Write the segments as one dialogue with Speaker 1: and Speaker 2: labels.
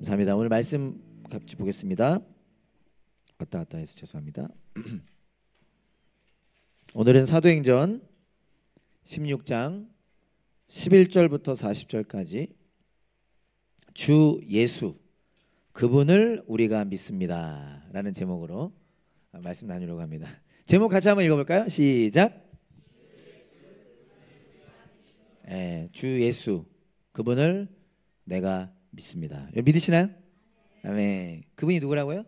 Speaker 1: 감사합니다. 오늘 말씀 같이 보겠습니다. 왔다 갔다 해서 죄송합니다. 오늘은 사도행전 16장 11절부터 40절까지 주 예수 그분을 우리가 믿습니다 라는 제목으로 말씀 나누려고 합니다. 제목 같이 한번 읽어볼까요? 시작. 주 예수 그분을 내가 믿습니다. 믿으시나요? 아멘. 그분이 누구라고요?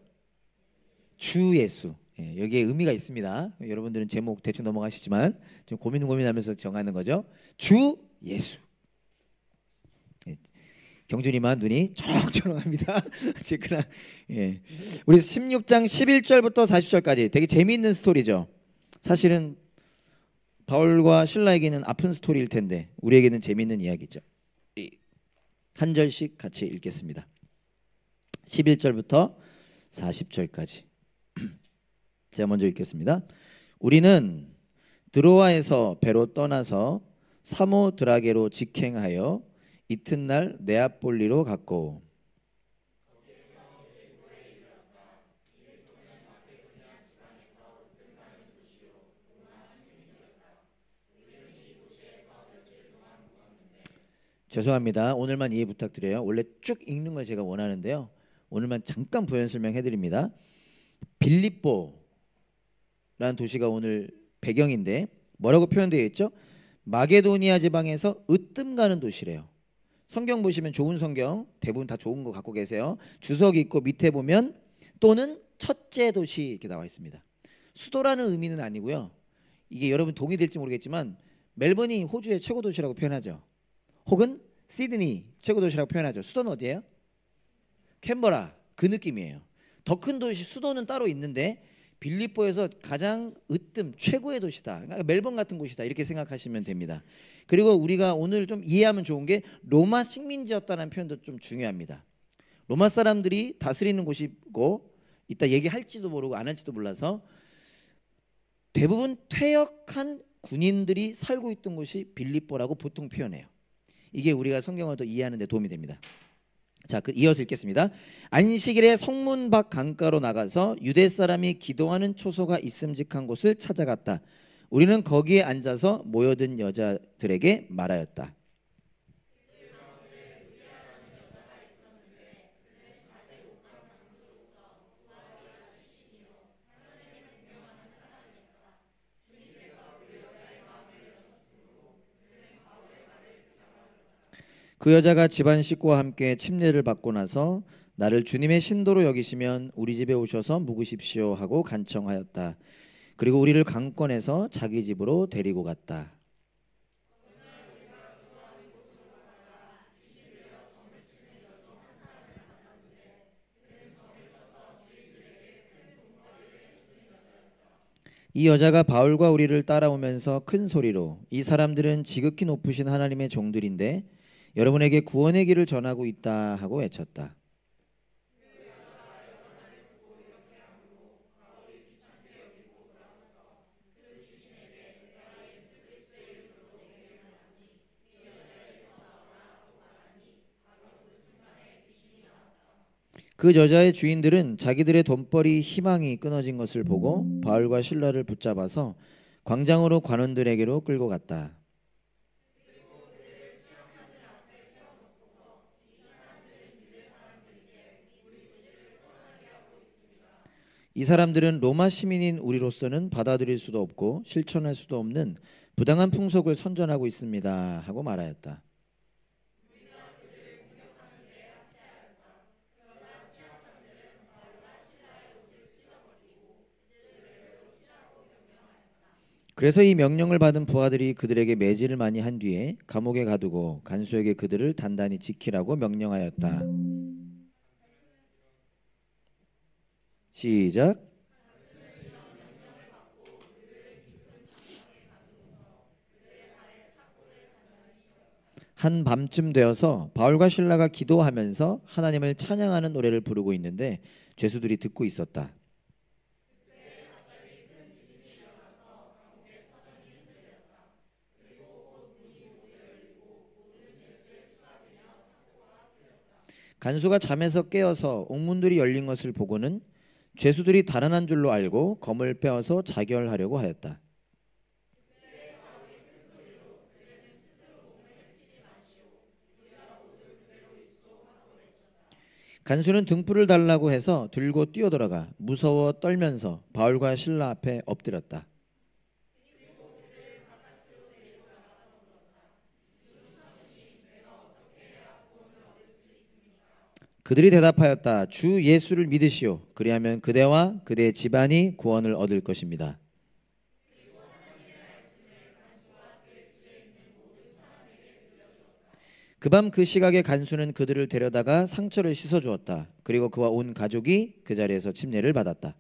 Speaker 1: 주 예수. 여기에 의미가 있습니다. 여러분들은 제목 대충 넘어가시지만 좀 고민하면서 정하는 거죠. 주 예수. 경준이만 눈이 초롱초롱합니다. 우리 16장 11절부터 40절까지 되게 재미있는 스토리죠. 사실은 바울과 실라에게는 아픈 스토리일 텐데 우리에게는 재미있는 이야기죠. 한 절씩 같이 읽겠습니다. 11절부터 40절까지 제가 먼저 읽겠습니다. 우리는 드로아에서 배로 떠나서 사모드라게로 직행하여 이튿날 네아폴리로 갔고 죄송합니다. 오늘만 이해 부탁드려요. 원래 쭉 읽는 걸 제가 원하는데요. 오늘만 잠깐 부연 설명해드립니다. 빌립보라는 도시가 오늘 배경인데 뭐라고 표현되어 있죠? 마게도니아 지방에서 으뜸 가는 도시래요. 성경 보시면 좋은 성경 대부분 다 좋은 거 갖고 계세요. 주석이 있고 밑에 보면 또는 첫째 도시 이렇게 나와 있습니다. 수도라는 의미는 아니고요. 이게 여러분 동의될지 모르겠지만 멜번이 호주의 최고 도시라고 표현하죠. 혹은 시드니 최고 도시라고 표현하죠. 수도는 어디예요? 캔버라. 그 느낌이에요. 더 큰 도시 수도는 따로 있는데 빌립보에서 가장 으뜸 최고의 도시다. 그러니까 멜번 같은 곳이다. 이렇게 생각하시면 됩니다. 그리고 우리가 오늘 좀 이해하면 좋은 게 로마 식민지였다는 표현도 좀 중요합니다. 로마 사람들이 다스리는 곳이고 이따 얘기할지도 모르고 안 할지도 몰라서 대부분 퇴역한 군인들이 살고 있던 곳이 빌립보라고 보통 표현해요. 이게 우리가 성경을 더 이해하는 데 도움이 됩니다. 자, 이어서 읽겠습니다. 안식일에 성문 밖 강가로 나가서 유대 사람이 기도하는 초소가 있음직한 곳을 찾아갔다. 우리는 거기에 앉아서 모여든 여자들에게 말하였다. 그 여자가 집안 식구와 함께 침례를 받고 나서 나를 주님의 신도로 여기시면 우리 집에 오셔서 묵으십시오 하고 간청하였다. 그리고 우리를 강권해서 자기 집으로 데리고 갔다. 이 여자가 바울과 우리를 따라오면서 큰 소리로 이 사람들은 지극히 높으신 하나님의 종들인데 여러분에게 구원의 길을 전하고 있다 하고 외쳤다. 그 여자의 주인들은 자기들의 돈벌이 희망이 끊어진 것을 보고 바울과 실라를 붙잡아서 광장으로 관원들에게로 끌고 갔다. 이 사람들은 로마 시민인 우리로서는 받아들일 수도 없고 실천할 수도 없는 부당한 풍속을 선전하고 있습니다 하고 말하였다. 그래서 이 명령을 받은 부하들이 그들에게 매질을 많이 한 뒤에 감옥에 가두고 간수에게 그들을 단단히 지키라고 명령하였다. 시작. 한 밤쯤 되어서 바울과 실라가 기도하면서 하나님을 찬양하는 노래를 부르고 있는데 죄수들이 듣고 있었다. 간수가 잠에서 깨어서 옥문들이 열린 것을 보고는 죄수들이 달아난 줄로 알고 검을 빼어서 자결하려고 하였다. 간수는 등불을 달라고 해서 들고 뛰어들어가 무서워 떨면서 바울과 실라 앞에 엎드렸다. 그들이 대답하였다. 주 예수를 믿으시오. 그리하면 그대와 그대의 집안이 구원을 얻을 것입니다. 그 밤 그 시각에 간수는 그들을 데려다가 상처를 씻어주었다. 그리고 그와 온 가족이 그 자리에서 침례를 받았다.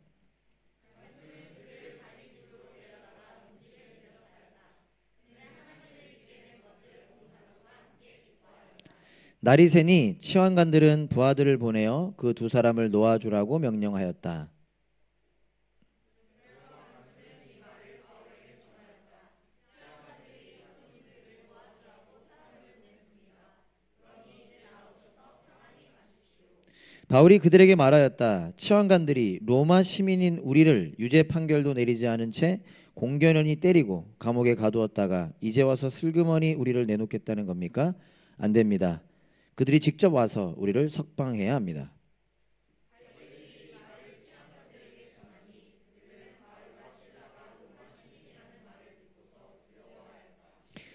Speaker 1: 날이 새니 치환관들은 부하들을 보내어 그 두 사람을 놓아주라고 명령하였다. 바울이 그들에게 말하였다. 치환관들이 로마 시민인 우리를 유죄 판결도 내리지 않은 채 공견연히 때리고 감옥에 가두었다가 이제 와서 슬그머니 우리를 내놓겠다는 겁니까? 안 됩니다. 그들이 직접 와서 우리를 석방해야 합니다.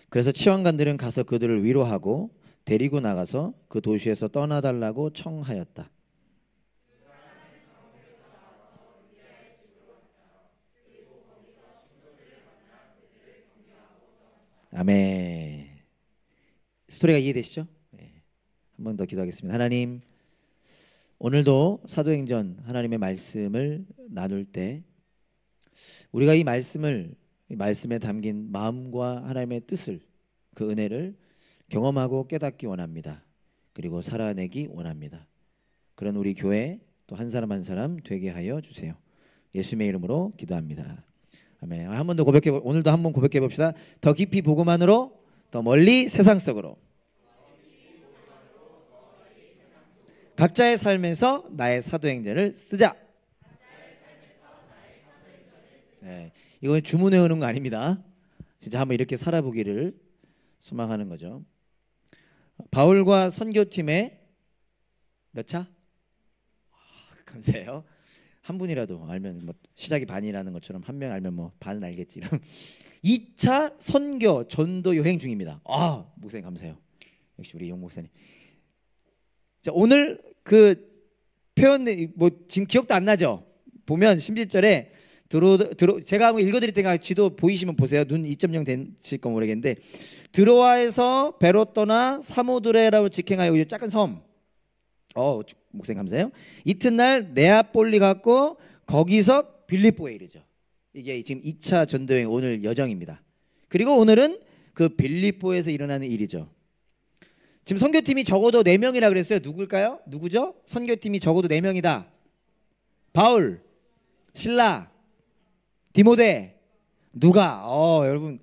Speaker 1: 그래서 치환관들은 가서 그들을 위로하고 데리고 나가서 그 도시에서 떠나달라고 청하였다. 아멘. 스토리가 이해되시죠? 네. 한 번 더 기도하겠습니다. 하나님, 오늘도 사도행전 하나님의 말씀을 나눌 때 우리가 이 말씀에 담긴 마음과 하나님의 뜻을, 그 은혜를 경험하고 깨닫기 원합니다. 그리고 살아내기 원합니다. 그런 우리 교회 또 한 사람 한 사람 되게 하여 주세요. 예수님의 이름으로 기도합니다. 아멘. 한 번 더 오늘도 한 번 고백해 봅시다. 더 깊이 복음만으로 더 멀리 세상 속으로. 각자의 삶에서 나의 사도행전을 쓰자. 네, 이건 주문해 오는 거 아닙니다. 진짜 한번 이렇게 살아보기를 소망하는 거죠. 바울과 선교팀의 몇 차? 감사해요. 한 분이라도 알면 뭐 시작이 반이라는 것처럼 한 명 알면 뭐 반은 알겠지. 2차 선교 전도 여행 중입니다. 목사님 감사해요. 역시 우리 용 목사님. 자, 오늘 그 표현 뭐 지금 기억도 안 나죠? 보면 11절에 제가 한번 읽어드릴 때가 지도 보이시면 보세요. 눈 2.0 되실 거 모르겠는데 드로아에서 배로 떠나 사모드레라고 직행하여 작은 섬. 목사님 감사해요. 이튿날 네아폴리 갔고 거기서 빌립보에 이르죠. 이게 지금 2차 전도여행 오늘 여정입니다. 그리고 오늘은 그 빌립보에서 일어나는 일이죠. 지금 선교팀이 적어도 4명이라 그랬어요. 누굴까요? 누구죠? 선교팀이 적어도 4명이다. 바울, 실라, 디모데, 누가? 여러분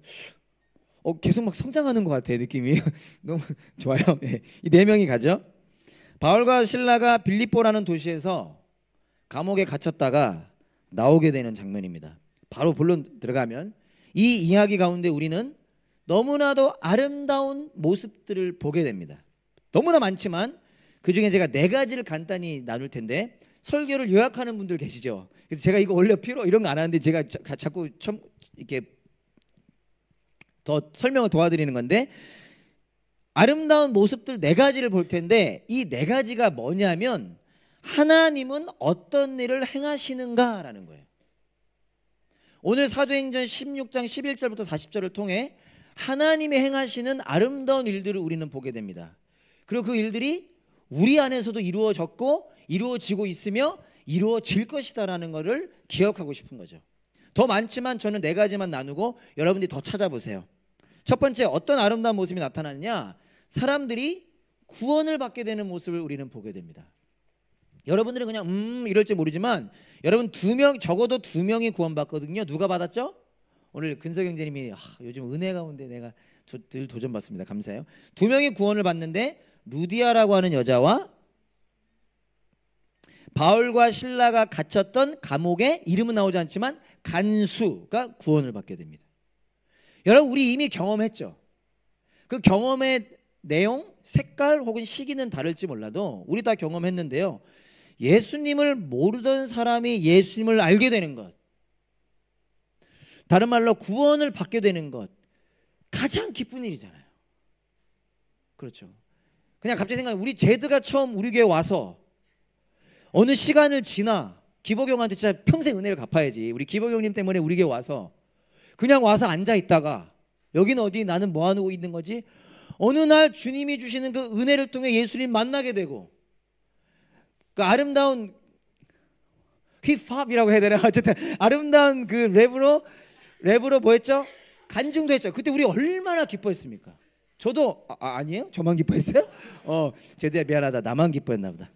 Speaker 1: 계속 막 성장하는 것 같아요. 느낌이 너무 좋아요. 이 4명이 가죠. 바울과 실라가 빌립보라는 도시에서 감옥에 갇혔다가 나오게 되는 장면입니다. 바로 본론 들어가면 이 이야기 가운데 우리는 너무나도 아름다운 모습들을 보게 됩니다. 너무나 많지만 그중에 제가 4가지를 간단히 나눌 텐데 설교를 요약하는 분들 계시죠. 그래서 제가 이거 원래 이런 거 안 하는데 제가 자꾸 이렇게 더 설명을 도와드리는 건데 아름다운 모습들 4가지를 볼 텐데 이 4가지가 뭐냐면 하나님은 어떤 일을 행하시는가라는 거예요. 오늘 사도행전 16장 11절부터 40절을 통해 하나님이 행하시는 아름다운 일들을 우리는 보게 됩니다. 그리고 그 일들이 우리 안에서도 이루어졌고 이루어지고 있으며 이루어질 것이다라는 것을 기억하고 싶은 거죠. 더 많지만 저는 4가지만 나누고 여러분들이 더 찾아보세요. 첫 번째, 어떤 아름다운 모습이 나타나느냐? 사람들이 구원을 받게 되는 모습을 우리는 보게 됩니다. 여러분들은 그냥 이럴지 모르지만 여러분 적어도 2명이 구원받거든요. 누가 받았죠? 오늘 근석 형제님이 요즘 은혜 가운데 내가 늘 도전받습니다. 감사해요. 2명이 구원을 받는데 루디아라고 하는 여자와 바울과 실라가 갇혔던 감옥에 이름은 나오지 않지만 간수가 구원을 받게 됩니다. 여러분, 우리 이미 경험했죠. 그 경험의 내용, 색깔 혹은 시기는 다를지 몰라도 우리 다 경험했는데요. 예수님을 모르던 사람이 예수님을 알게 되는 것, 다른 말로 구원을 받게 되는 것, 가장 기쁜 일이잖아요. 그렇죠. 그냥 갑자기 생각해, 우리 제드가 처음 우리 교회 와서 어느 시간을 지나 기복이 형한테 진짜 평생 은혜를 갚아야지. 우리 기복이 형님 때문에 우리 교회 와서 그냥 와서 앉아 있다가 여기는 어디, 나는 뭐 하고 있는 거지? 어느 날 주님이 주시는 그 은혜를 통해 예수님 만나게 되고, 그 아름다운 힙합이라고 해야 되나? 어쨌든 아름다운 그 랩으로 뭐 했죠? 간증도 했죠. 그때 우리 얼마나 기뻐했습니까? 저도 아니에요? 저만 기뻐했어요? 제드야 미안하다, 나만 기뻐했나 보다.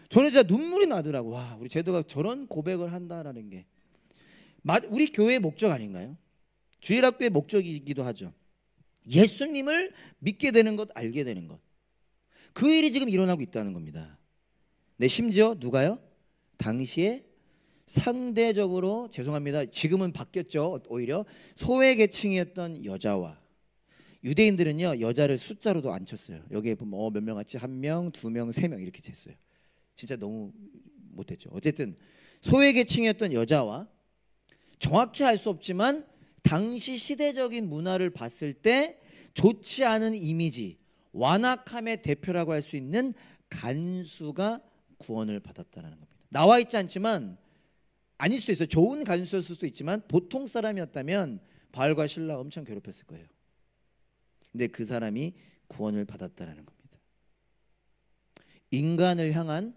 Speaker 1: 저는 진짜 눈물이 나더라고. 와, 우리 제드가 저런 고백을 한다라는 게 우리 교회의 목적 아닌가요? 주일학교의 목적이기도 하죠. 예수님을 믿게 되는 것, 알게 되는 것, 그 일이 지금 일어나고 있다는 겁니다. 네, 심지어 누가요? 당시에 상대적으로, 죄송합니다, 지금은 바뀌었죠. 오히려 소외계층이었던 여자와, 유대인들은요 여자를 숫자로도 안 쳤어요. 여기에 보면 몇 명 같이 1명, 2명, 3명 이렇게 쳤어요. 진짜 너무 못했죠. 어쨌든 소외계층이었던 여자와, 정확히 알 수 없지만 당시 시대적인 문화를 봤을 때 좋지 않은 이미지, 완악함의 대표라고 할 수 있는 간수가 구원을 받았다는 겁니다. 나와 있지 않지만, 아닐 수도 있어요. 좋은 간수였을 수도 있지만 보통 사람이었다면 바울과 실라 엄청 괴롭혔을 거예요. 근데 그 사람이 구원을 받았다는 겁니다. 인간을 향한,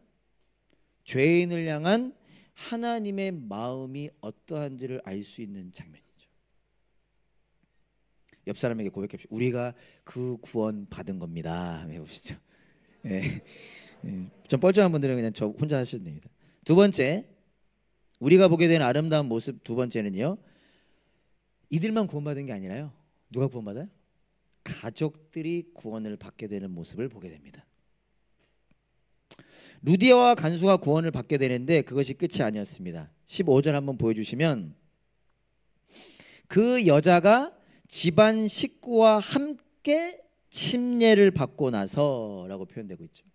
Speaker 1: 죄인을 향한 하나님의 마음이 어떠한지를 알 수 있는 장면이죠. 옆 사람에게 고백해 보시죠. 우리가 그 구원 받은 겁니다. 해보시죠. 예. 좀 뻘쭘한 분들은 그냥 저 혼자 하셔도 됩니다. 두 번째, 우리가 보게 된 아름다운 모습 두 번째는요, 이들만 구원받은 게 아니라요, 누가 구원받아요? 가족들이 구원을 받게 되는 모습을 보게 됩니다. 루디아와 간수가 구원을 받게 되는데 그것이 끝이 아니었습니다. 15절 한번 보여주시면, 그 여자가 집안 식구와 함께 침례를 받고 나서라고 표현되고 있죠.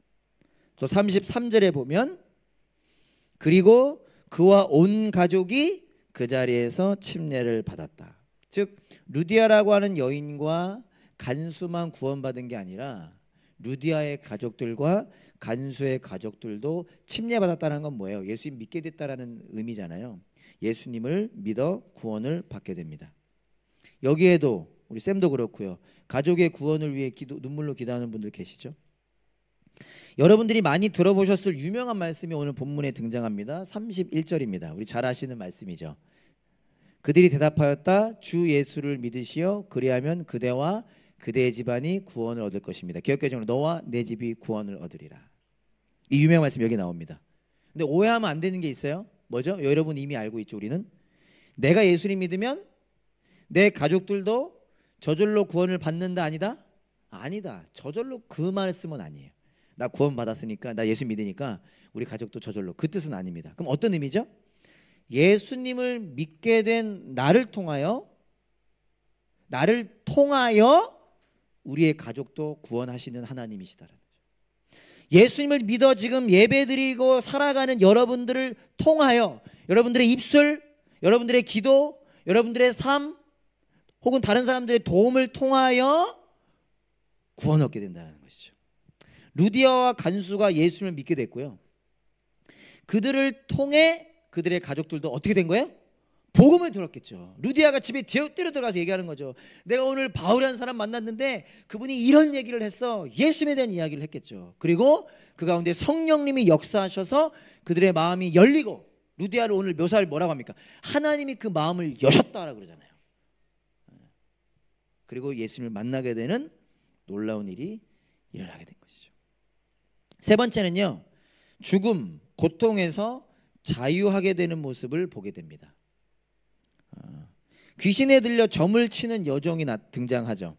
Speaker 1: 또 33절에 보면, 그리고 그와 온 가족이 그 자리에서 침례를 받았다. 즉 루디아라고 하는 여인과 간수만 구원받은 게 아니라 루디아의 가족들과 간수의 가족들도 침례받았다는 건 뭐예요? 예수님 믿게 됐다라는 의미잖아요. 예수님을 믿어 구원을 받게 됩니다. 여기에도 우리 쌤도 그렇고요, 가족의 구원을 위해 눈물로 기도하는 분들 계시죠? 여러분들이 많이 들어보셨을 유명한 말씀이 오늘 본문에 등장합니다. 31절입니다. 우리 잘 아시는 말씀이죠. 그들이 대답하였다. 주 예수를 믿으시어 그리하면 그대와 그대의 집안이 구원을 얻을 것입니다. 기억해주는, 너와 내 집이 구원을 얻으리라. 이 유명한 말씀 여기 나옵니다. 근데 오해하면 안 되는 게 있어요. 뭐죠? 여러분 이미 알고 있죠. 우리는 내가 예수님 믿으면 내 가족들도 저절로 구원을 받는다, 아니다? 아니다. 저절로 그 말씀은 아니에요. 나 구원 받았으니까, 나 예수 믿으니까 우리 가족도 저절로, 그 뜻은 아닙니다. 그럼 어떤 의미죠? 예수님을 믿게 된 나를 통하여 우리의 가족도 구원하시는 하나님이시다라는 거죠. 예수님을 믿어 지금 예배드리고 살아가는 여러분들을 통하여, 여러분들의 입술, 여러분들의 기도, 여러분들의 삶, 혹은 다른 사람들의 도움을 통하여 구원 얻게 된다는 것이죠. 루디아와 간수가 예수님을 믿게 됐고요, 그들을 통해 그들의 가족들도 어떻게 된 거예요? 복음을 들었겠죠. 루디아가 집에 뛰어 들어가서 얘기하는 거죠. 내가 오늘 바울이라는 사람 만났는데 그분이 이런 얘기를 했어. 예수님에 대한 이야기를 했겠죠. 그리고 그 가운데 성령님이 역사하셔서 그들의 마음이 열리고, 루디아를 오늘 묘사를 뭐라고 합니까? 하나님이 그 마음을 여셨다라고 그러잖아요. 그리고 예수님을 만나게 되는 놀라운 일이 일어나게 된 것이죠. 세 번째는요, 죽음, 고통에서 자유하게 되는 모습을 보게 됩니다. 귀신에 들려 점을 치는 여종이 등장하죠.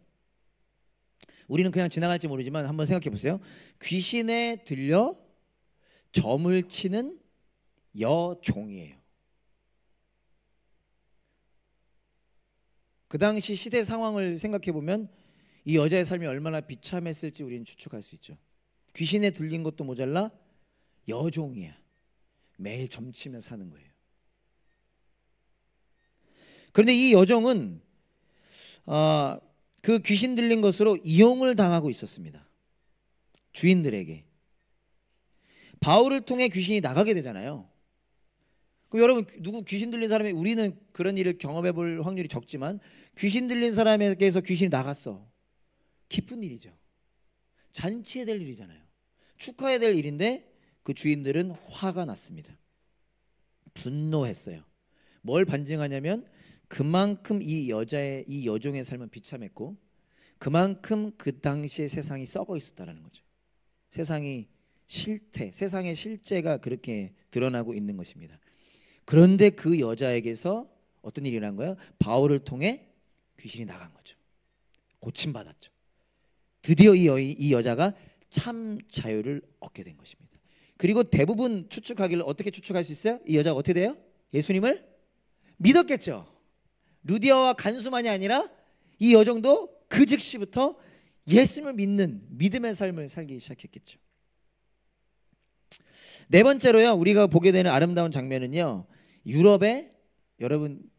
Speaker 1: 우리는 그냥 지나갈지 모르지만 한번 생각해 보세요. 귀신에 들려 점을 치는 여종이에요. 그 당시 시대 상황을 생각해 보면 이 여자의 삶이 얼마나 비참했을지 우리는 추측할 수 있죠. 귀신에 들린 것도 모자라 여종이야. 매일 점치며 사는 거예요. 그런데 이 여종은 그 귀신 들린 것으로 이용을 당하고 있었습니다. 주인들에게. 바울을 통해 귀신이 나가게 되잖아요. 그럼 여러분, 누구 귀신 들린 사람이, 우리는 그런 일을 경험해 볼 확률이 적지만 귀신 들린 사람에게서 귀신이 나갔어. 기쁜 일이죠. 잔치해야 될 일이잖아요. 축하해야 될 일인데 그 주인들은 화가 났습니다. 분노했어요. 뭘 반증하냐면 그만큼 이 여종의 삶은 비참했고 그만큼 그 당시의 세상이 썩어 있었다는 거죠. 세상의 실제가 그렇게 드러나고 있는 것입니다. 그런데 그 여자에게서 어떤 일이 일어난 거예요? 바울을 통해 귀신이 나간 거죠. 고침받았죠. 드디어 이 여자가 참 자유를 얻게 된 것입니다. 그리고 대부분 추측하기를 어떻게 추측할 수 있어요? 이 여자가 어떻게 돼요? 예수님을 믿었겠죠. 루디아와 간수만이 아니라 이 여종도 그 즉시부터 예수님을 믿는 믿음의 삶을 살기 시작했겠죠. 네 번째로요, 우리가 보게 되는 아름다운 장면은요, 유럽에, 여러분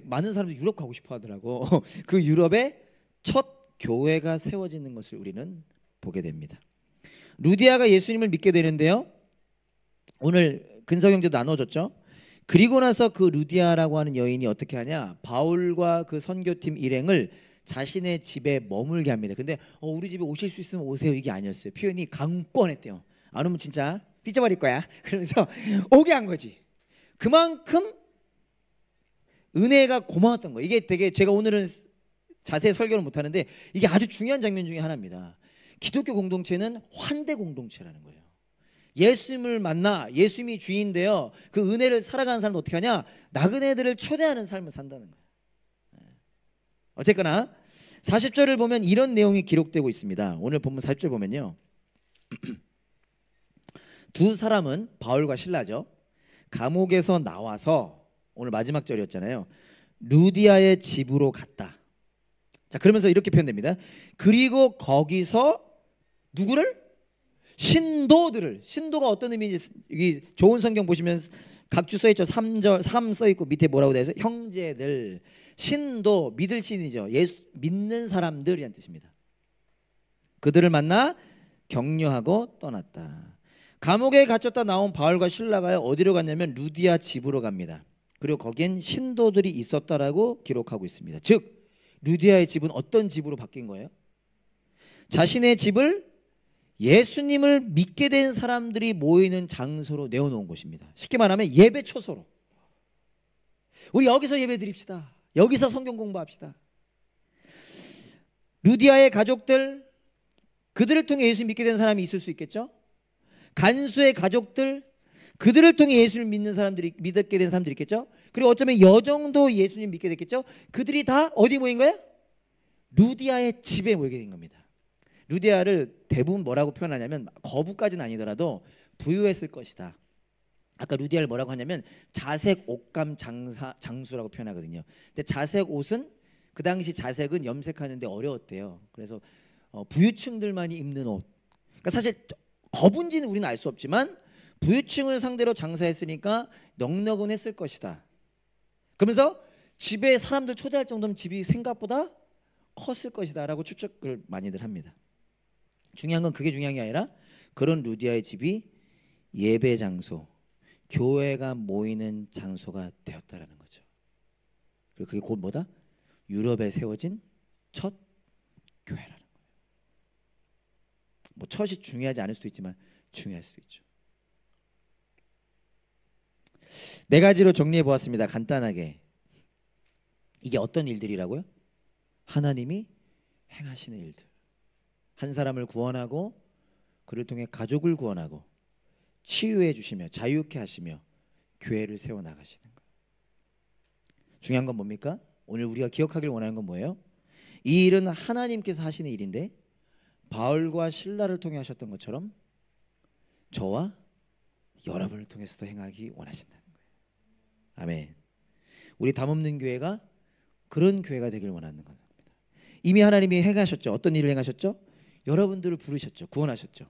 Speaker 1: 많은 사람들이 유럽 가고 싶어 하더라고. 그 유럽에 첫 교회가 세워지는 것을 우리는 보게 됩니다. 루디아가 예수님을 믿게 되는데요, 오늘 근석영제도 나눠줬죠. 그리고 나서 그 루디아라고 하는 여인이 어떻게 하냐, 바울과 그 선교팀 일행을 자신의 집에 머물게 합니다. 근데 우리 집에 오실 수 있으면 오세요, 이게 아니었어요. 표현이 강권했대요. 안 오면 진짜 삐져버릴 거야. 그러면서 오게 한 거지. 그만큼 은혜가 고마웠던 거예요. 이게 되게, 제가 오늘은 자세히 설교를 못하는데 이게 아주 중요한 장면 중에 하나입니다. 기독교 공동체는 환대 공동체라는 거예요. 예수님을 만나, 예수님이 주인인데요, 그 은혜를 살아가는 사람은 어떻게 하냐, 나그네들을 초대하는 삶을 산다는 거예요. 어쨌거나 40절을 보면 이런 내용이 기록되고 있습니다. 오늘 본문 40절 보면요, 두 사람은, 바울과 실라죠, 감옥에서 나와서, 오늘 마지막 절이었잖아요, 루디아의 집으로 갔다. 자, 그러면서 이렇게 표현됩니다. 그리고 거기서 누구를? 신도들을. 신도가 어떤 의미인지, 여기 좋은 성경 보시면 각주 써있죠. 3절 3 써있고 밑에 뭐라고 되어 있어요? 형제들. 신도, 믿을 신이죠. 예수 믿는 사람들이란 뜻입니다. 그들을 만나 격려하고 떠났다. 감옥에 갇혔다 나온 바울과 실라가 어디로 갔냐면 루디아 집으로 갑니다. 그리고 거기엔 신도들이 있었다라고 기록하고 있습니다. 즉 루디아의 집은 어떤 집으로 바뀐 거예요? 자신의 집을 예수님을 믿게 된 사람들이 모이는 장소로 내어놓은 곳입니다. 쉽게 말하면 예배 초소로. 우리 여기서 예배 드립시다. 여기서 성경 공부합시다. 루디아의 가족들, 그들을 통해 예수 믿게 된 사람이 있을 수 있겠죠. 간수의 가족들, 그들을 통해 예수를 믿게 된 사람들이 있겠죠. 그리고 어쩌면 여정도 예수님 믿게 됐겠죠. 그들이 다 어디 모인 거예요? 루디아의 집에 모이게 된 겁니다. 루디아를 대부분 뭐라고 표현하냐면, 거부까지는 아니더라도 부유했을 것이다. 아까 루디아를 뭐라고 하냐면 자색 옷감 장수라고 표현하거든요. 근데 자색 옷은, 그 당시 자색은 염색하는데 어려웠대요. 그래서 부유층들만이 입는 옷. 그러니까 사실 거부인지는 우리는 알 수 없지만 부유층을 상대로 장사했으니까 넉넉은 했을 것이다. 그러면서 집에 사람들 초대할 정도면 집이 생각보다 컸을 것이다 라고 추측을 많이들 합니다. 중요한 건 그게 중요한 게 아니라 그런 루디아의 집이 예배 장소, 교회가 모이는 장소가 되었다라는 거죠. 그리고 그게 곧 뭐다? 유럽에 세워진 첫 교회라는 거예요. 뭐 첫이 중요하지 않을 수도 있지만 중요할 수도 있죠. 네 가지로 정리해 보았습니다. 간단하게. 이게 어떤 일들이라고요? 하나님이 행하시는 일들. 한 사람을 구원하고 그를 통해 가족을 구원하고 치유해 주시며 자유케 하시며 교회를 세워 나가시는 거예요. 중요한 건 뭡니까? 오늘 우리가 기억하길 원하는 건 뭐예요? 이 일은 하나님께서 하시는 일인데 바울과 실라를 통해 하셨던 것처럼 저와 여러분을 통해서도 행하기 원하신다는 거예요. 아멘. 우리 담없는 교회가 그런 교회가 되길 원하는 겁니다. 이미 하나님이 행하셨죠. 어떤 일을 행하셨죠? 여러분들을 부르셨죠. 구원하셨죠.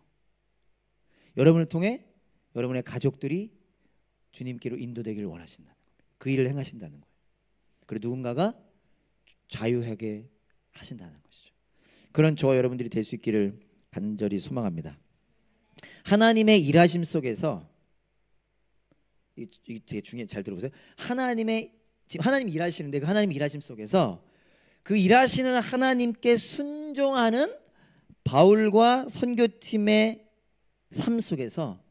Speaker 1: 여러분을 통해 여러분의 가족들이 주님께로 인도되기를 원하신다는 겁니다. 그 일을 행하신다는 거예요. 그리고 누군가가 자유하게 하신다는 것이죠. 그런 저와 여러분들이 될 수 있기를 간절히 소망합니다. 하나님의 일하심 속에서 이 되게 중요해. 잘 들어보세요. 지금 하나님이 일하시는데 그 하나님 일하심 속에서 그 일하시는 하나님께 순종하는 바울과 선교팀의 삶 속에서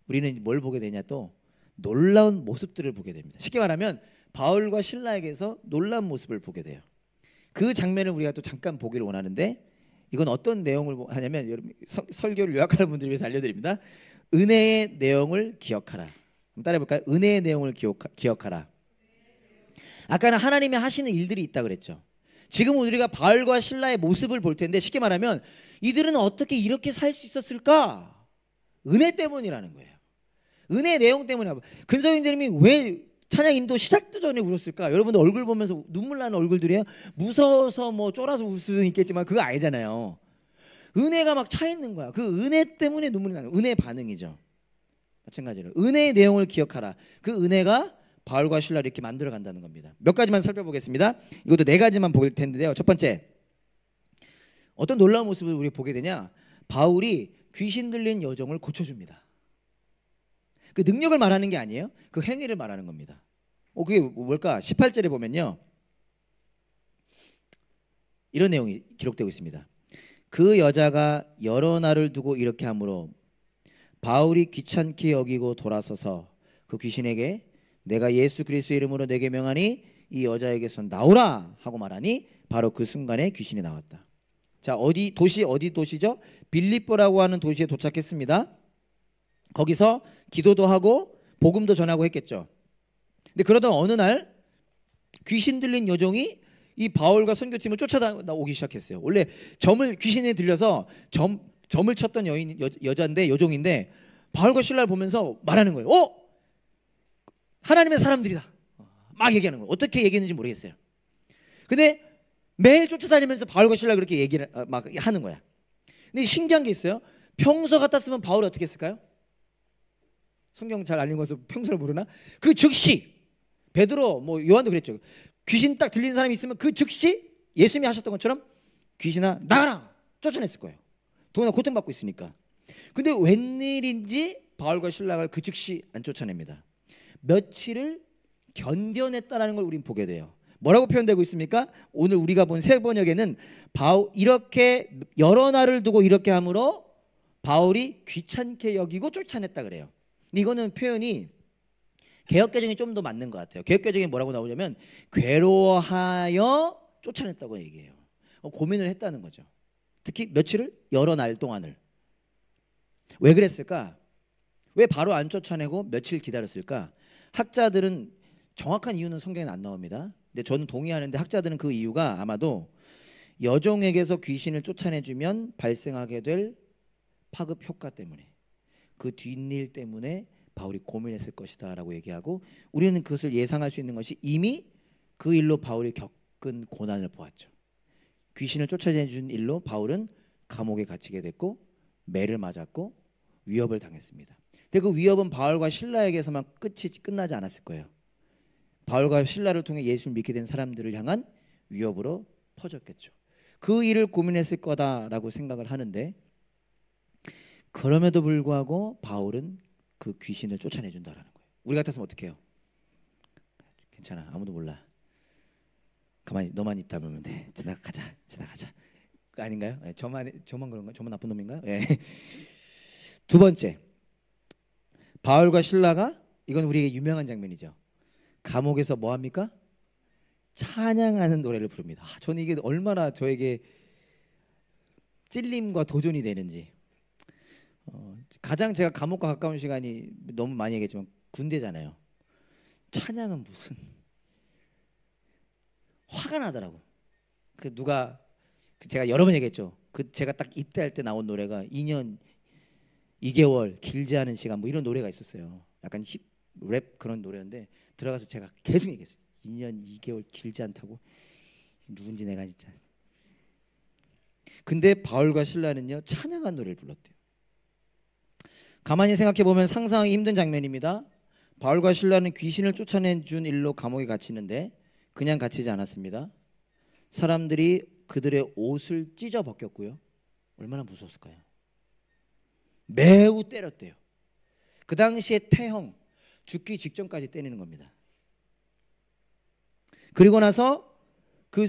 Speaker 1: 우리는 뭘 보게 되냐, 또 놀라운 모습들을 보게 됩니다. 쉽게 말하면 바울과 실라에게서 놀라운 모습을 보게 돼요. 그 장면을 우리가 또 잠깐 보기를 원하는데, 이건 어떤 내용을 하냐면, 여러분 설교를 요약하는 분들을 위해서 알려드립니다. 은혜의 내용을 기억하라. 한번 따라해볼까요? 은혜의 내용을 기억하라. 아까는 하나님이 하시는 일들이 있다 그랬죠. 지금 우리가 바울과 실라의 모습을 볼 텐데, 쉽게 말하면 이들은 어떻게 이렇게 살 수 있었을까? 은혜 때문이라는 거예요. 은혜의 내용 때문에. 근성인들님이 왜 찬양 인도 시작도 전에 울었을까? 여러분들 얼굴 보면서 눈물 나는 얼굴들이에요. 무서워서 뭐 쫄아서 울 수는 있겠지만 그거 아니잖아요. 은혜가 막 차 있는 거야. 그 은혜 때문에 눈물이 나는 거야. 은혜 반응이죠. 마찬가지로 은혜의 내용을 기억하라. 그 은혜가 바울과 실라를 이렇게 만들어 간다는 겁니다. 몇 가지만 살펴보겠습니다. 이것도 네 가지만 볼 텐데요. 첫 번째, 어떤 놀라운 모습을 우리 보게 되냐? 바울이 귀신 들린 여종을 고쳐줍니다. 그 능력을 말하는 게 아니에요. 그 행위를 말하는 겁니다. 그게 뭘까? 18절에 보면요, 이런 내용이 기록되고 있습니다. 그 여자가 여러 날을 두고 이렇게 하므로 바울이 귀찮게 여기고 돌아서서 그 귀신에게 내가 예수 그리스도의 이름으로 내게 명하니 이 여자에게서 나오라 하고 말하니 바로 그 순간에 귀신이 나왔다. 자, 어디 도시죠? 빌립보라고 하는 도시에 도착했습니다. 거기서 기도도 하고 복음도 전하고 했겠죠. 근데 그러던 어느 날 귀신 들린 여종이 이 바울과 선교팀을 쫓아오기 시작했어요. 원래 귀신에 들려서 점을 쳤던 여자인데, 여종인데, 바울과 실라를 보면서 말하는 거예요. 하나님의 사람들이다. 막 얘기하는 거예요. 어떻게 얘기했는지 모르겠어요. 근데 매일 쫓아다니면서 바울과 실라 그렇게 얘기를 막 하는 거야. 근데 신기한 게 있어요. 평소 같았으면 바울이 어떻게 했을까요? 성경 잘 알린 것을 평소를 모르나? 그 즉시 베드로, 요한도 그랬죠. 귀신 딱 들리는 사람이 있으면 그 즉시 예수님이 하셨던 것처럼 귀신아 나가라 쫓아냈을 거예요. 더구나 고통받고 있으니까. 근데 웬일인지 바울과 실라가 그 즉시 안 쫓아냅니다. 며칠을 견뎌냈다라는 걸 우린 보게 돼요. 뭐라고 표현되고 있습니까? 오늘 우리가 본 새 번역에는 이렇게 여러 날을 두고 이렇게 함으로 바울이 귀찮게 여기고 쫓아냈다 그래요. 근데 이거는 표현이 개역개정이 좀 더 맞는 것 같아요. 개역개정이 뭐라고 나오냐면 괴로워하여 쫓아냈다고 얘기해요. 고민을 했다는 거죠. 특히 며칠을, 여러 날 동안을. 왜 그랬을까? 왜 바로 안 쫓아내고 며칠 기다렸을까? 학자들은 정확한 이유는 성경에 안 나옵니다. 근데 저는 동의하는데, 학자들은 그 이유가 아마도 여종에게서 귀신을 쫓아내주면 발생하게 될 파급 효과 때문에, 그 뒷일 때문에 바울이 고민했을 것이다 라고 얘기하고, 우리는 그것을 예상할 수 있는 것이 이미 그 일로 바울이 겪은 고난을 보았죠. 귀신을 쫓아내준 일로 바울은 감옥에 갇히게 됐고 매를 맞았고 위협을 당했습니다. 근데 그 위협은 바울과 실라에게서만 끝나지 않았을 거예요. 바울과 실라를 통해 예수를 믿게 된 사람들을 향한 위협으로 퍼졌겠죠. 그 일을 고민했을 거다라고 생각을 하는데, 그럼에도 불구하고 바울은 그 귀신을 쫓아내준다라는 거예요. 우리 같았으면 어떻게 해요? 괜찮아, 아무도 몰라, 가만히 너만 입 다물면 돼, 지나가자. 아닌가요? 저만 그런가요? 저만 나쁜 놈인가요? 두 번째, 바울과 실라가, 이건 우리에게 유명한 장면이죠. 감옥에서 뭐 합니까? 찬양하는 노래를 부릅니다. 저는 이게 얼마나 저에게 찔림과 도전이 되는지. 가장 제가 감옥과 가까운 시간이, 너무 많이 얘기했지만 군대잖아요. 찬양은 무슨 화가 나더라고. 제가 여러 번 얘기했죠. 제가 딱 입대할 때 나온 노래가 2년 2개월 길지 않은 시간 뭐 이런 노래가 있었어요. 약간 힙랩 그런 노래인데 들어가서 제가 계속 얘기했어요. 2년 2개월 길지 않다고. 누군지 내가 진짜. 근데 바울과 실라는요 찬양한 노래를 불렀대요. 가만히 생각해 보면 상상하기 힘든 장면입니다. 바울과 실라는 귀신을 쫓아내준 일로 감옥에 갇히는데 그냥 갇히지 않았습니다. 사람들이 그들의 옷을 찢어 벗겼고요. 얼마나 무서웠을까요? 매우 때렸대요. 그 당시에 태형, 죽기 직전까지 때리는 겁니다. 그리고 나서 그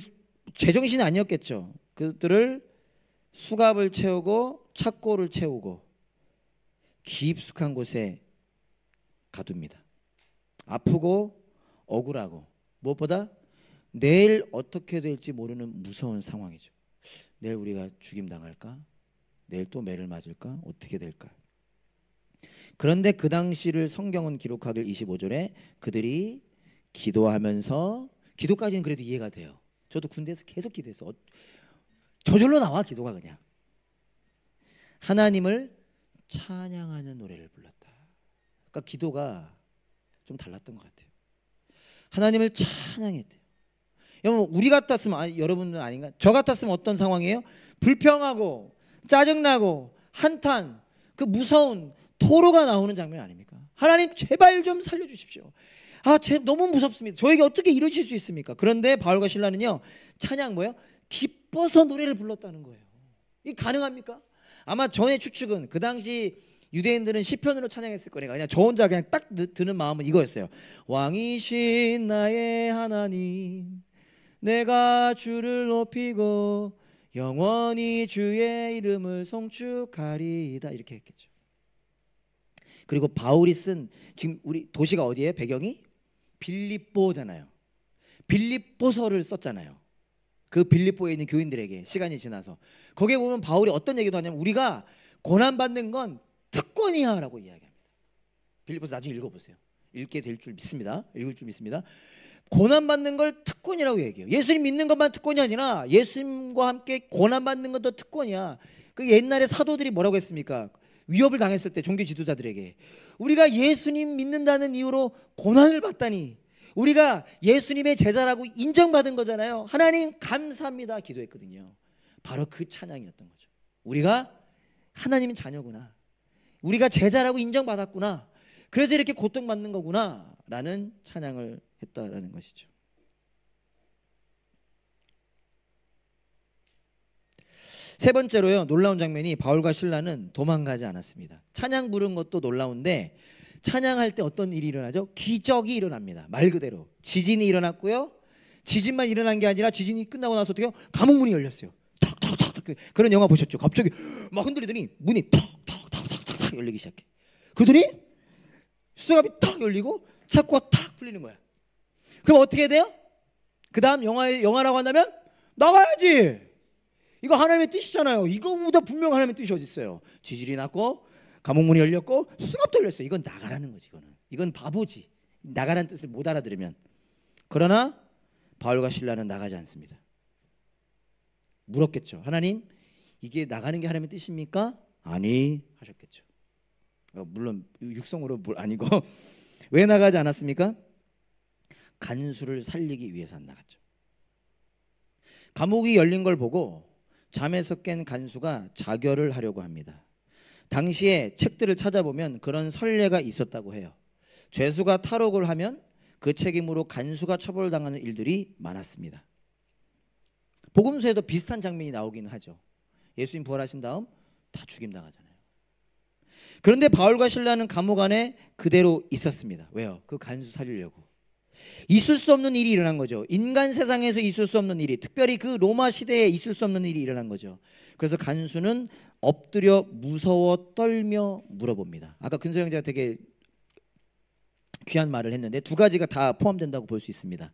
Speaker 1: 제정신이 아니었겠죠. 그들을 수갑을 채우고 착고를 채우고 깊숙한 곳에 가둡니다. 아프고 억울하고 무엇보다 내일 어떻게 될지 모르는 무서운 상황이죠. 내일 우리가 죽임당할까? 내일 또 매를 맞을까? 어떻게 될까? 그런데 그 당시를 성경은 기록하길 25절에 그들이 기도하면서, 기도까지는 그래도 이해가 돼요. 저도 군대에서 계속 기도했어. 저절로 나와 기도가. 그냥 하나님을 찬양하는 노래를 불렀다. 그러니까 기도가 좀 달랐던 것 같아요. 하나님을 찬양했대요. 여러분 우리 같았으면, 아니, 여러분은 아닌가? 저 같았으면 어떤 상황이에요? 불평하고 짜증나고 한탄, 그 무서운 토로가 나오는 장면 아닙니까? 하나님 제발 좀 살려주십시오. 너무 무섭습니다. 저에게 어떻게 이러실 수 있습니까? 그런데 바울과 실라는요 찬양 뭐예요? 기뻐서 노래를 불렀다는 거예요. 이게 가능합니까? 아마 저의 추측은 그 당시 유대인들은 시편으로 찬양했을 거니까 그냥 저 혼자 그냥 딱 드는 마음은 이거였어요. 왕이신 나의 하나님, 내가 주를 높이고 영원히 주의 이름을 송축하리이다, 이렇게 했겠죠. 그리고 바울이 쓴, 지금 우리 도시가 어디예요? 배경이 빌립보잖아요. 빌립보서를 썼잖아요. 그 빌립보에 있는 교인들에게 시간이 지나서 거기에 보면 바울이 어떤 얘기도 하냐면 우리가 고난받는 건 특권이야 라고 이야기합니다. 빌립보서 나중에 읽어보세요. 읽게 될 줄 믿습니다. 읽을 줄 믿습니다. 고난받는 걸 특권이라고 얘기해요. 예수님 믿는 것만 특권이 아니라 예수님과 함께 고난받는 것도 특권이야. 그 옛날에 사도들이 뭐라고 했습니까? 위협을 당했을 때 종교 지도자들에게 우리가 예수님 믿는다는 이유로 고난을 받다니, 우리가 예수님의 제자라고 인정받은 거잖아요. 하나님 감사합니다 기도했거든요. 바로 그 찬양이었던 거죠. 우리가 하나님의 자녀구나, 우리가 제자라고 인정받았구나, 그래서 이렇게 고통받는 거구나 라는 찬양을 했다라는 것이죠. 세 번째로요, 놀라운 장면이 바울과 실라는 도망가지 않았습니다. 찬양 부른 것도 놀라운데 찬양할 때 어떤 일이 일어나죠? 기적이 일어납니다. 말 그대로 지진이 일어났고요. 지진만 일어난 게 아니라 지진이 끝나고 나서 어떻게 해요? 감옥문이 열렸어요. 턱턱턱. 그런 영화 보셨죠? 갑자기 막 흔들리더니 문이 턱턱턱턱 열리기 시작해. 그러더니 수갑이 탁 열리고 창고가 탁 풀리는 거야. 그럼 어떻게 돼요? 그 다음 영화라고 한다면 나가야지. 이거 하나님의 뜻이잖아요. 이거보다 분명 하나님의 뜻이 어디 있어요? 지진이 났고 감옥문이 열렸고 수갑도 열렸어요. 이건 나가라는 거지. 이건 바보지. 나가라는 뜻을 못 알아들으면. 그러나 바울과 실라는 나가지 않습니다. 물었겠죠. 하나님, 이게 나가는 게 하나님의 뜻입니까? 아니 하셨겠죠. 물론 육성으로 아니고 왜 나가지 않았습니까? 간수를 살리기 위해서 안 나갔죠. 감옥이 열린 걸 보고 잠에서 깬 간수가 자결을 하려고 합니다. 당시에 책들을 찾아보면 그런 선례가 있었다고 해요. 죄수가 탈옥을 하면 그 책임으로 간수가 처벌당하는 일들이 많았습니다. 복음서에도 비슷한 장면이 나오긴 하죠. 예수님 부활하신 다음 다 죽임당하잖아요. 그런데 바울과 실라는 감옥 안에 그대로 있었습니다. 왜요? 그 간수 살리려고. 있을 수 없는 일이 일어난 거죠. 인간 세상에서 있을 수 없는 일이, 특별히 그 로마 시대에 있을 수 없는 일이 일어난 거죠. 그래서 간수는 엎드려 무서워 떨며 물어봅니다. 아까 근서 형제가 되게 귀한 말을 했는데 두 가지가 다 포함된다고 볼 수 있습니다.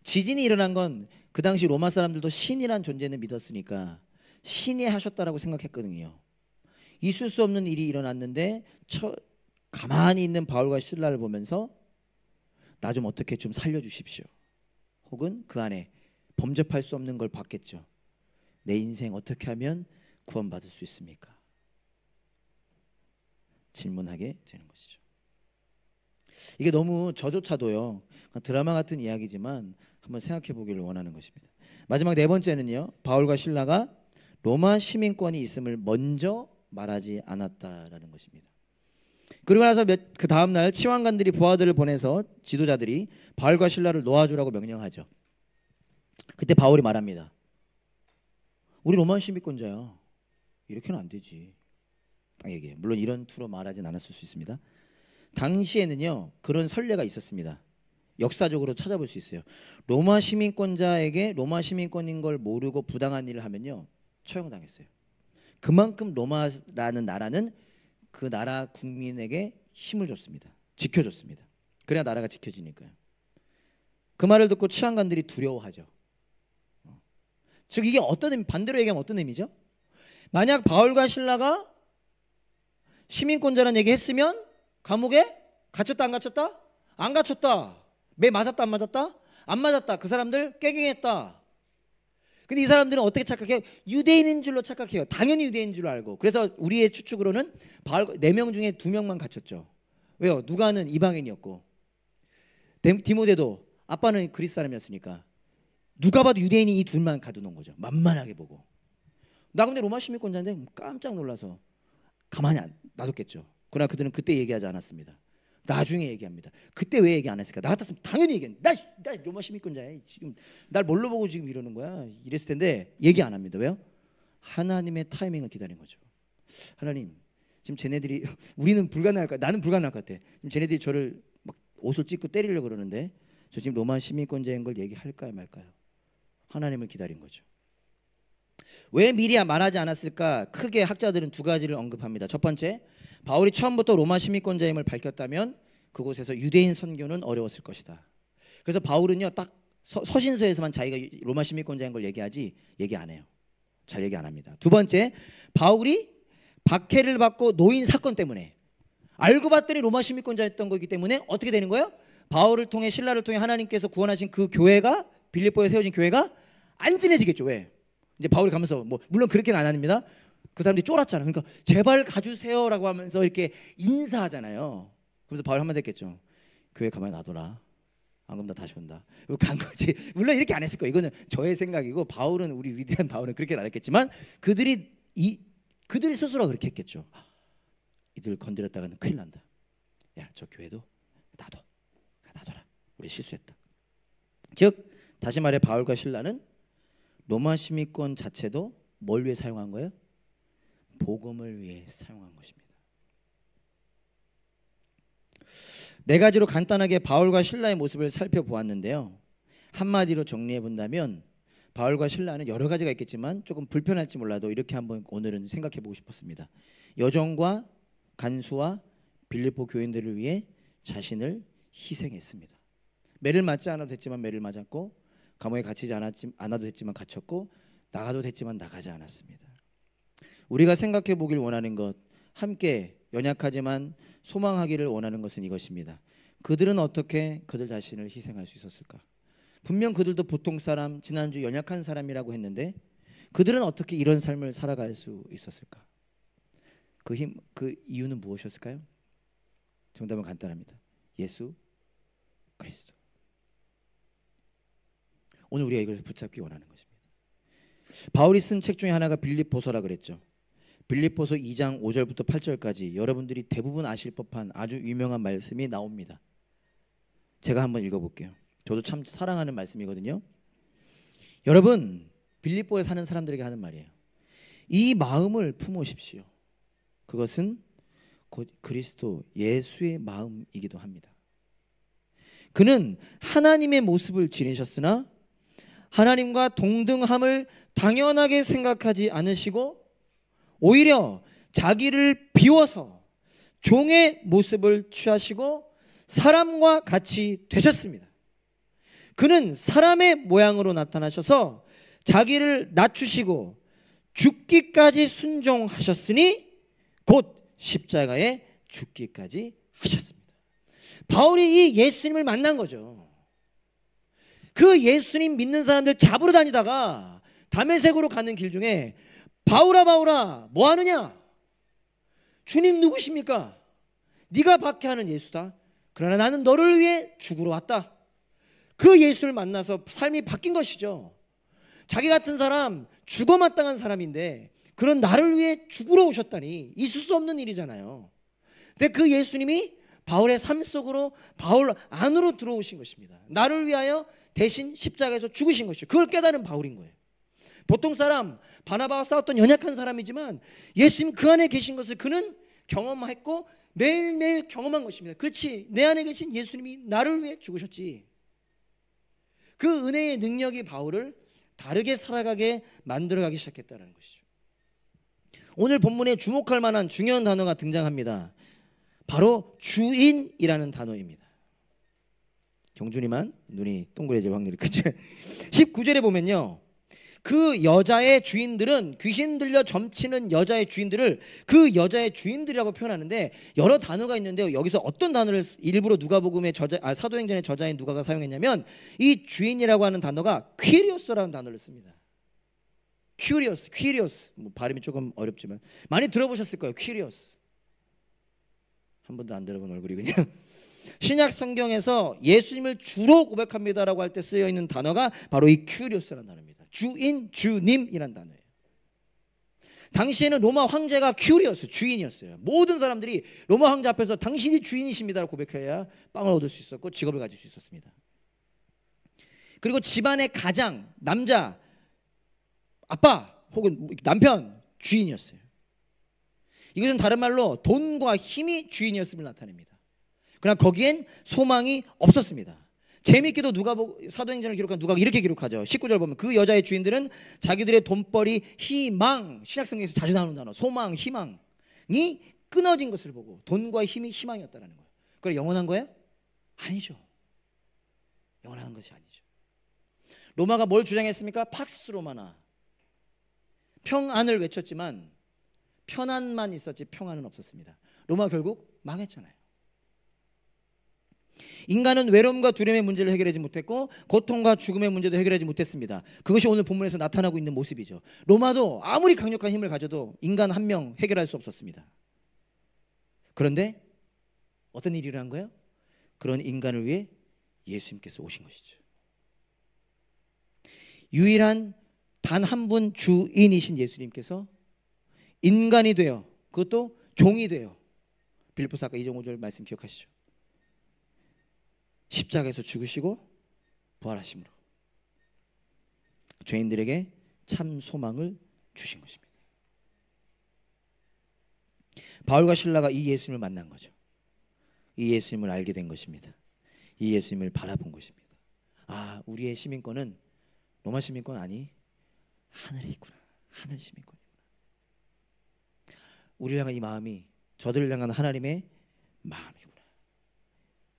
Speaker 1: 지진이 일어난 건 그 당시 로마 사람들도 신이란 존재는 믿었으니까 신이 하셨다라고 생각했거든요. 있을 수 없는 일이 일어났는데 가만히 있는 바울과 실라를 보면서 나 좀 어떻게 좀 살려주십시오. 혹은 그 안에 범접할 수 없는 걸 봤겠죠. 내 인생 어떻게 하면 구원받을 수 있습니까? 질문하게 되는 것이죠. 이게 너무 저조차도요 드라마 같은 이야기지만 한번 생각해 보기를 원하는 것입니다. 마지막 네 번째는요, 바울과 실라가 로마 시민권이 있음을 먼저 말하지 않았다라는 것입니다. 그리고 나서 그 다음 날 치환관들이 부하들을 보내서 지도자들이 바울과 실라를 놓아주라고 명령하죠. 그때 바울이 말합니다. 우리 로마 시민권자야. 이렇게는 안 되지. 딱 얘기해요. 물론 이런 투로 말하진 않았을 수 있습니다. 당시에는요 그런 선례가 있었습니다. 역사적으로 찾아볼 수 있어요. 로마 시민권자에게 로마 시민권인 걸 모르고 부당한 일을 하면요 처형당했어요. 그만큼 로마라는 나라는 그 나라 국민에게 힘을 줬습니다. 지켜줬습니다. 그래야 나라가 지켜지니까요. 그 말을 듣고 치안관들이 두려워하죠. 즉 이게 어떤 의미, 반대로 얘기하면 어떤 의미죠? 만약 바울과 실라가 시민권자라는 얘기 했으면 감옥에 갇혔다 안 갇혔다? 안 갇혔다. 매 맞았다 안 맞았다? 안 맞았다. 그 사람들 깨갱했다. 근데 이 사람들은 어떻게 착각해요? 유대인인 줄로 착각해요. 당연히 유대인인 줄 알고. 그래서 우리의 추측으로는 바울 4명 중에 2명만 갇혔죠. 왜요? 누가는 이방인이었고 디모데도 아빠는 그리스 사람이었으니까 누가 봐도 유대인이 이 둘만 가둬놓은 거죠. 만만하게 보고. 나 근데 로마 시민권자인데 깜짝 놀라서 가만히 놔뒀겠죠. 그러나 그들은 그때 얘기하지 않았습니다. 나중에 얘기합니다. 그때 왜 얘기 안 했을까? 나 같았으면 당연히 얘기했는데 나 로마 시민권자야. 지금 날 뭘로 보고 지금 이러는 거야? 이랬을 텐데 얘기 안 합니다. 왜요? 하나님의 타이밍을 기다린 거죠. 하나님 지금 쟤네들이 우리는 불가능할 것 같아. 나는 불가능할 것 같아. 지금 쟤네들이 저를 막 옷을 찢고 때리려고 그러는데 저 지금 로마 시민권자인 걸 얘기할까요 말까요? 하나님을 기다린 거죠. 왜 미리 말하지 않았을까? 크게 학자들은 두 가지를 언급합니다. 첫 번째, 바울이 처음부터 로마 시민권자임을 밝혔다면 그곳에서 유대인 선교는 어려웠을 것이다. 그래서 바울은요 딱 서신서에서만 자기가 로마 시민권자인 걸 얘기하지 얘기 안 해요. 잘 얘기 안 합니다. 두 번째, 바울이 박해를 받고 노인 사건 때문에 알고 봤더니 로마 시민권자였던 거기 때문에 어떻게 되는 거예요? 바울을 통해 신라를 통해 하나님께서 구원하신 그 교회가 빌립보에 세워진 교회가 안진해지겠죠. 왜? 이제 바울이 가면서 뭐 물론 그렇게는 안 합니다. 그 사람들이 쫄았잖아. 그러니까 제발 가주세요라고 하면서 이렇게 인사하잖아요. 그래서 바울이 한마디 했겠죠. 교회 가만히 놔둬라. 안 그러면 나 다시 온다. 이거 간 거지. 물론 이렇게 안 했을 거예요. 이거는 저의 생각이고 바울은 우리 위대한 바울은 그렇게 안 했겠지만 그들이 스스로 그렇게 했겠죠. 이들 건드렸다가는 큰일 난다. 야, 저 교회도 놔둬라. 우리 실수했다. 즉 다시 말해 바울과 실라는 로마 시민권 자체도 뭘 위해 사용한 거예요? 복음을 위해 사용한 것입니다. 네 가지로 간단하게 바울과 실라의 모습을 살펴보았는데요. 한마디로 정리해 본다면 바울과 신라는 여러 가지가 있겠지만 조금 불편할지 몰라도 이렇게 한번 오늘은 생각해 보고 싶었습니다. 여정과 간수와 빌립보 교인들을 위해 자신을 희생했습니다. 매를 맞지 않아도 됐지만 매를 맞았고 감옥에 갇히지 않아도 됐지만 갇혔고 나가도 됐지만 나가지 않았습니다. 우리가 생각해 보길 원하는 것, 함께 연약하지만 소망하기를 원하는 것은 이것입니다. 그들은 어떻게 그들 자신을 희생할 수 있었을까? 분명 그들도 보통 사람, 지난주 연약한 사람이라고 했는데 그들은 어떻게 이런 삶을 살아갈 수 있었을까? 그 이유는 무엇이었을까요? 정답은 간단합니다. 예수 그리스도. 오늘 우리가 이것을 붙잡기 원하는 것입니다. 바울이 쓴 책 중에 하나가 빌립보서라 그랬죠. 빌립보서 2장 5절부터 8절까지 여러분들이 대부분 아실 법한 아주 유명한 말씀이 나옵니다. 제가 한번 읽어볼게요. 저도 참 사랑하는 말씀이거든요. 여러분, 빌립보에 사는 사람들에게 하는 말이에요. 이 마음을 품으십시오. 그것은 곧 그리스도 예수의 마음이기도 합니다. 그는 하나님의 모습을 지니셨으나 하나님과 동등함을 당연하게 생각하지 않으시고 오히려 자기를 비워서 종의 모습을 취하시고 사람과 같이 되셨습니다. 그는 사람의 모양으로 나타나셔서 자기를 낮추시고 죽기까지 순종하셨으니 곧 십자가에 죽기까지 하셨습니다. 바울이 이 예수님을 만난 거죠. 그 예수님 믿는 사람들 잡으러 다니다가 다메섹으로 가는 길 중에 바울아 뭐 하느냐? 주님 누구십니까?
Speaker 2: 네가 박해하는 예수다. 그러나 나는 너를 위해 죽으러 왔다. 그 예수를 만나서 삶이 바뀐 것이죠. 자기 같은 사람, 죽어마땅한 사람인데 그런 나를 위해 죽으러 오셨다니 있을 수 없는 일이잖아요. 근데 그 예수님이 바울의 삶 속으로, 바울 안으로 들어오신 것입니다. 나를 위하여 대신 십자가에서 죽으신 것이죠. 그걸 깨달은 바울인 거예요. 보통 사람, 바나바와 싸웠던 연약한 사람이지만 예수님 그 안에 계신 것을 그는 경험했고 매일매일 경험한 것입니다. 그렇지, 내 안에 계신 예수님이 나를 위해 죽으셨지. 그 은혜의 능력이 바울을 다르게 살아가게 만들어가기 시작했다는 것이죠. 오늘 본문에 주목할 만한 중요한 단어가 등장합니다. 바로 주인이라는 단어입니다. 경준이만 눈이 동그래질 확률이 크죠. 19절에 보면요, 그 여자의 주인들은, 귀신 들려 점치는 여자의 주인들을 그 여자의 주인들이라고 표현하는데 여러 단어가 있는데요, 여기서 어떤 단어를 일부러 누가복음의 사도행전의 저자인 누가가 사용했냐면 이 주인이라고 하는 단어가 퀴리오스라는 단어를 씁니다. 퀴리오스, 뭐 발음이 조금 어렵지만 많이 들어보셨을 거예요. 퀴리오스. 한 번도 안 들어본 얼굴이군요. 신약 성경에서 예수님을 주로 고백합니다라고 할 때 쓰여 있는 단어가 바로 이 퀴리오스라는 단어입니다. 주인, 주님이란 단어예요. 당시에는 로마 황제가 퀴리오스, 주인이었어요. 모든 사람들이 로마 황제 앞에서 당신이 주인이십니다라고 고백해야 빵을 얻을 수 있었고 직업을 가질 수 있었습니다. 그리고 집안의 가장, 남자, 아빠 혹은 남편, 주인이었어요. 이것은 다른 말로 돈과 힘이 주인이었음을 나타냅니다. 그러나 거기엔 소망이 없었습니다. 재미있게도 사도행전을 기록한 누가가 이렇게 기록하죠. 19절 보면 그 여자의 주인들은 자기들의 돈벌이, 희망, 신약성경에서 자주 나오는 단어 소망, 희망이 끊어진 것을 보고 돈과 힘이 희망이었다는 거예요. 그걸 영원한 거예요? 아니죠. 영원한 것이 아니죠. 로마가 뭘 주장했습니까? 팍스 로마나, 평안을 외쳤지만 편안만 있었지 평안은 없었습니다. 로마 결국 망했잖아요. 인간은 외로움과 두려움의 문제를 해결하지 못했고 고통과 죽음의 문제도 해결하지 못했습니다. 그것이 오늘 본문에서 나타나고 있는 모습이죠. 로마도 아무리 강력한 힘을 가져도 인간 한 명 해결할 수 없었습니다. 그런데 어떤 일이 일어난 거예요? 그런 인간을 위해 예수님께서 오신 것이죠. 유일한 단 한 분 주인이신 예수님께서 인간이 되어, 그것도 종이 되어, 빌립보서 아까 2장 5절 말씀 기억하시죠? 십자가에서 죽으시고 부활하심으로 죄인들에게 참 소망을 주신 것입니다. 바울과 실라가 이 예수님을 만난 거죠. 이 예수님을 알게 된 것입니다. 이 예수님을 바라본 것입니다. 아, 우리의 시민권은 로마 시민권 아니, 하늘에 있구나. 하늘 시민권이구나. 우리를 향한 이 마음이 저들을 향한 하나님의 마음이구나.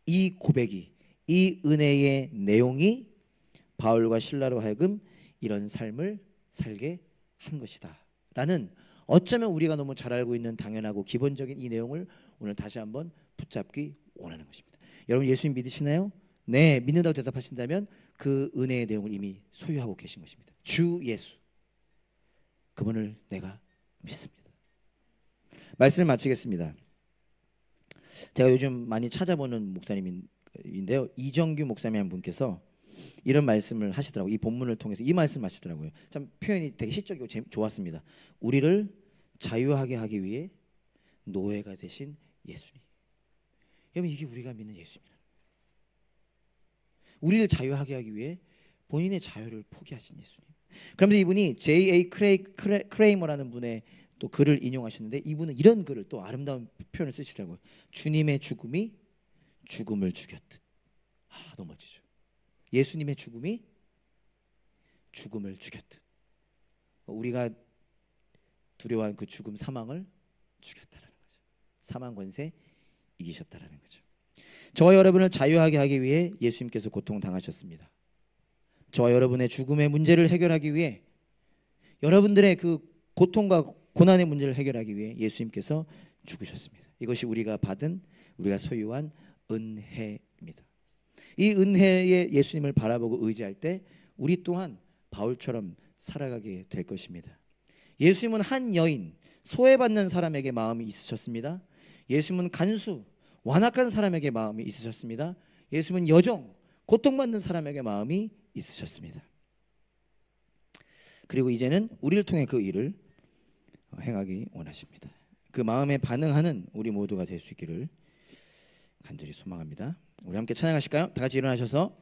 Speaker 2: 이 고백이, 이 은혜의 내용이 바울과 실라로 하여금 이런 삶을 살게 한 것이다 라는, 어쩌면 우리가 너무 잘 알고 있는 당연하고 기본적인 이 내용을 오늘 다시 한번 붙잡기 원하는 것입니다. 여러분 예수님 믿으시나요? 네, 믿는다고 대답하신다면 그 은혜의 내용을 이미 소유하고 계신 것입니다. 주 예수, 그분을 내가 믿습니다. 말씀을 마치겠습니다. 제가 요즘 많이 찾아보는 목사님인데요, 이정규 목사님 한 분께서 이런 말씀을 하시더라고요. 이 본문을 통해서 이 말씀 하시더라고요. 참 표현이 되게 시적이고 좋았습니다. 우리를 자유하게 하기 위해 노예가 되신 예수님. 여러분, 이게 우리가 믿는 예수님이라는 거예요. 우리를 자유하게 하기 위해 본인의 자유를 포기하신 예수님. 그러면서 이분이 J.A. 크레이머라는 분의 또 글을 인용하셨는데, 이분은 이런 글을, 또 아름다운 표현을 쓰시더라고요. 주님의 죽음이 죽음을 죽였듯. 아, 너무 멋지죠. 예수님의 죽음이 죽음을 죽였듯. 우리가 두려워한 그 죽음, 사망을 죽였다라는 거죠. 사망 권세 이기셨다라는 거죠. 저와 여러분을 자유하게 하기 위해 예수님께서 고통당하셨습니다. 저와 여러분의 죽음의 문제를 해결하기 위해, 여러분들의 그 고통과 고난의 문제를 해결하기 위해 예수님께서 죽으셨습니다. 이것이 우리가 받은, 우리가 소유한 은혜입니다. 이 은혜의 예수님을 바라보고 의지할 때 우리 또한 바울처럼 살아가게 될 것입니다. 예수님은 한 여인, 소외받는 사람에게 마음이 있으셨습니다. 예수님은 간수, 완악한 사람에게 마음이 있으셨습니다. 예수님은 여종, 고통받는 사람에게 마음이 있으셨습니다. 그리고 이제는 우리를 통해 그 일을 행하기 원하십니다. 그 마음에 반응하는 우리 모두가 될 수 있기를 간절히 소망합니다. 우리 함께 찬양하실까요? 다 같이 일어나셔서